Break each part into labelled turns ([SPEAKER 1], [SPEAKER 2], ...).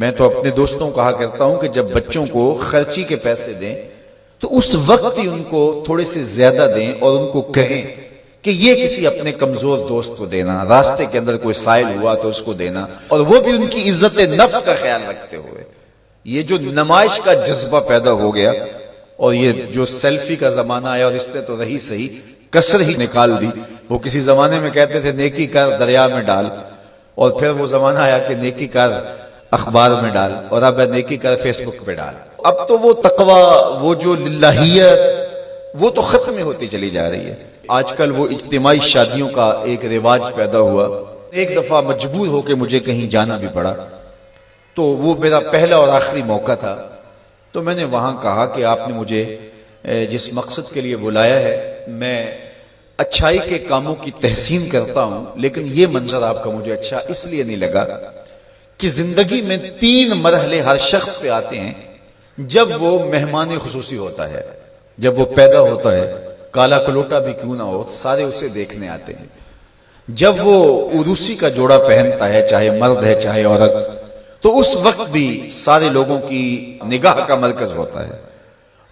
[SPEAKER 1] میں تو اپنے دوستوں کو کہا کرتا ہوں کہ جب بچوں کو خرچی کے پیسے دیں تو اس وقت ہی ان کو تھوڑے سے زیادہ دیں اور ان کو کہیں کہ یہ کسی اپنے کمزور دوست کو دینا، راستے کے اندر کوئی سائل ہوا تو اس کو دینا، اور وہ بھی ان کی عزت نفس کا خیال رکھتے ہوئے۔ یہ جو نمائش کا جذبہ پیدا ہو گیا اور یہ جو سیلفی کا زمانہ آیا، اور اس نے تو رہی صحیح کسر ہی نکال دی۔ وہ کسی زمانے میں کہتے تھے نیکی کر دریا میں ڈال، اور پھر وہ زمانہ آیا کہ نیکی کر اخبار میں ڈال، اور اب نیکی کر فیس بک پہ ڈال۔ اب تو وہ تقوی، وہ جو للہیت، وہ تو ختم ہی ہوتی چلی جا رہی ہے۔ آج کل وہ اجتماعی شادیوں کا ایک رواج پیدا ہوا۔ ایک دفعہ مجبور ہو کے مجھے کہیں جانا بھی پڑا، تو وہ میرا پہلا اور آخری موقع تھا۔ تو میں نے وہاں کہا کہ آپ نے مجھے جس مقصد کے لیے بلایا ہے، میں اچھائی کے کاموں کی تحسین کرتا ہوں، لیکن یہ منظر آپ کا مجھے اچھا اس لیے نہیں لگا کہ زندگی میں 3 مرحلے ہر شخص پہ آتے ہیں جب وہ مہمان خصوصی ہوتا ہے۔ جب وہ پیدا ہوتا ہے، کالا کلوٹا بھی کیوں نہ ہو، سارے اسے دیکھنے آتے ہیں۔ جب وہ عروسی کا جوڑا پہنتا ہے، چاہے مرد ہے چاہے عورت، تو اس وقت بھی سارے لوگوں کی نگاہ کا مرکز ہوتا ہے۔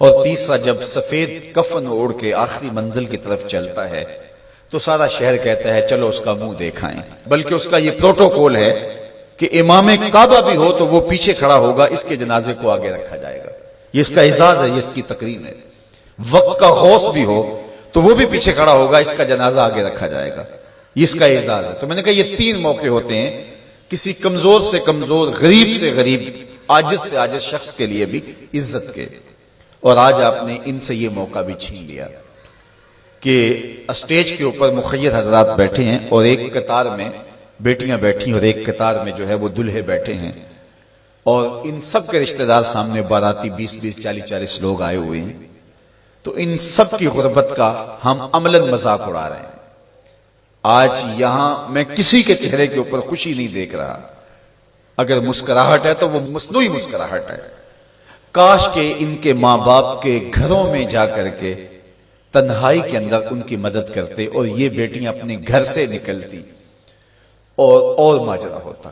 [SPEAKER 1] اور تیسرا، جب سفید کفن اوڑھ کے آخری منزل کی طرف چلتا ہے تو سارا شہر کہتا ہے چلو اس کا منہ دیکھائیں۔ بلکہ اس کا یہ پروٹوکول ہے کہ امام کعبہ بھی ہو تو وہ پیچھے کھڑا ہوگا، اس کے جنازے کو آگے رکھا جائے گا۔ یہ اس کا اعزاز ہے، یہ اس کی تکریم ہے۔ وقت کا غوث بھی ہو تو وہ بھی پیچھے کھڑا ہوگا، اس کا جنازہ آگے رکھا جائے گا، یہ اس کا اعزاز ہے۔ تو میں نے کہا یہ 3 موقع ہوتے ہیں کسی کمزور سے کمزور، غریب سے غریب، عاجز سے عاجز شخص کے لیے بھی عزت کے، اور آج آپ نے ان سے یہ موقع بھی چھین لیا کہ اسٹیج کے اوپر مخیر حضرات بیٹھے ہیں، اور ایک قطار میں بیٹیاں بیٹھی اور ایک قطار میں جو ہے وہ دلہے بیٹھے ہیں، اور ان سب کے رشتہ دار سامنے، باراتی 20-20 40-40 لوگ آئے ہوئے ہیں۔ تو ان سب کی غربت کا ہم عملاً مذاق اڑا رہے ہیں۔ آج یہاں میں کسی کے چہرے کے اوپر خوشی نہیں دیکھ رہا، اگر مسکراہٹ ہے تو وہ مصنوعی مسکراہٹ ہے۔ کاش کہ ان کے ماں باپ کے گھروں میں جا کر کے تنہائی کے اندر ان کی مدد کرتے، اور یہ بیٹیاں اپنے گھر سے نکلتی اور ماجرا ہوتا۔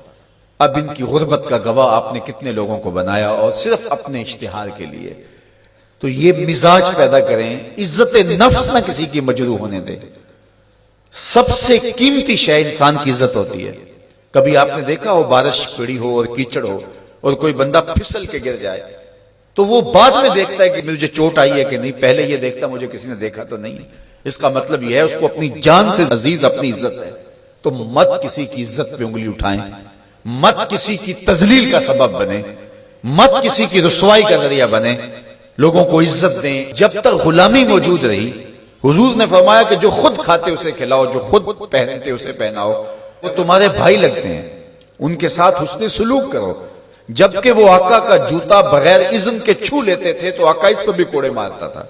[SPEAKER 1] اب ان کی غربت کا گواہ آپ نے کتنے لوگوں کو بنایا، اور صرف اپنے اشتہار کے لیے۔ تو یہ مزاج پیدا کریں، عزت نفس نہ کسی کی مجروح ہونے دے۔ سب سے قیمتی شے انسان کی عزت ہوتی ہے۔ کبھی آپ نے دیکھا ہو بارش پڑی ہو اور کیچڑ ہو اور کوئی بندہ پھسل کے گر جائے تو وہ بعد میں دیکھتا ہے کہ مجھے چوٹ آئی ہے کہ نہیں، پہلے یہ دیکھتا مجھے کسی نے دیکھا تو نہیں۔ اس کا مطلب یہ ہے اس کو اپنی جان سے عزیز اپنی عزت ہے۔ تو مت کسی کی عزت پہ انگلی اٹھائیں، مت کسی کی تذلیل کا سبب بنے، مت کسی کی رسوائی کا ذریعہ بنے۔ لوگوں کو عزت دیں۔ جب تک غلامی موجود رہی، حضور نے فرمایا کہ جو خود کھاتے اسے کھلاؤ، جو خود پہنتے اسے پہناؤ، وہ تمہارے بھائی لگتے ہیں، ان کے ساتھ حسن سلوک کرو۔ جبکہ وہ آقا کا جوتا بغیر اذن کے چھو لیتے تھے تو آقا اس پر بھی کوڑے مارتا تھا،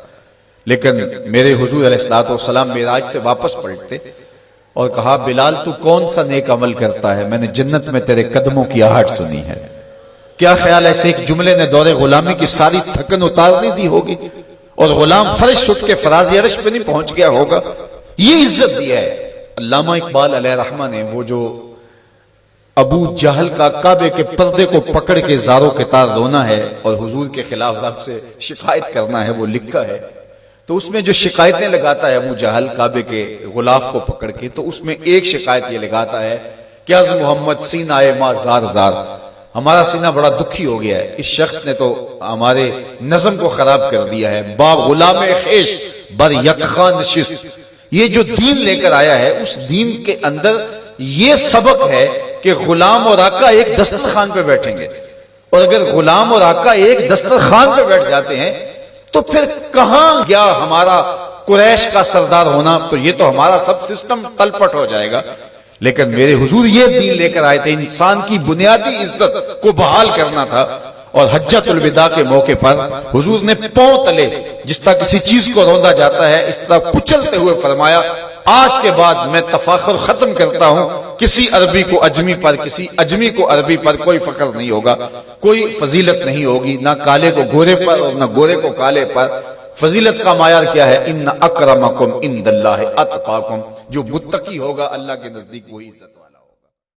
[SPEAKER 1] لیکن میرے حضور علیہ السلام معراج سے واپس پلٹتے اور کہا بلال تو کون سا نیک عمل کرتا ہے، میں نے جنت میں تیرے قدموں کی آہٹ سنی ہے۔ کیا خیال ہے ایسے ایک جملے نے دور غلامی کی ساری تھکن اتارنی دی ہوگی، اور غلام فرش اٹھ کے فراز عرش پہ نہیں پہنچ گیا ہوگا؟ یہ عزت دیا ہے۔ علامہ اقبال علیہ رحمہ نے وہ جو ابو جہل کا کعبے کے پردے کو پکڑ کے زاروں کے تار رونا ہے اور حضور کے خلاف رب سے شکایت کرنا ہے، وہ لکھا ہے۔ تو اس میں جو شکایتیں لگاتا ہے ابو جہل کعبے کے غلاف کو پکڑ کے، تو اس میں ایک شکایت یہ لگاتا ہے کہ از محمد سینہ ما زار زار، ہمارا سینہ بڑا دکھی ہو گیا ہے، اس شخص نے تو ہمارے نظم کو خراب کر دیا ہے۔ با غلام خیش بر یکخان نشست، یہ جو دین لے کر آیا ہے اس دین کے اندر یہ سبق ہے کہ غلام اور آقا ایک دسترخوان پہ بیٹھیں گے، اور اگر غلام اور آقا ایک دسترخوان پہ بیٹھ جاتے ہیں تو پھر کہاں گیا ہمارا قریش کا سردار ہونا؟ تو یہ تو ہمارا سب سسٹم تلپٹ ہو جائے گا۔ لیکن میرے حضور یہ دین لے کر آئے تھے، انسان کی بنیادی عزت کو بحال کرنا تھا، اور حجۃ الوداع کے موقع پر حضور نے پاؤں تلے جس طرح کسی چیز کو روندا جاتا ہے اس طرح کچلتے ہوئے فرمایا آج کے بعد میں تفاخر ختم کرتا ہوں، کسی عربی کو اجمی پر، کسی اجمی کو عربی پر کوئی فخر نہیں ہوگا، کوئی فضیلت نہیں ہوگی، نہ کالے کو گورے پر اور نہ گورے کو کالے پر۔ فضیلت کا معیار کیا ہے؟ ان اکرمکم عند اللہ اتقاکم، جو متقی ہوگا اللہ کے نزدیک وہی عزت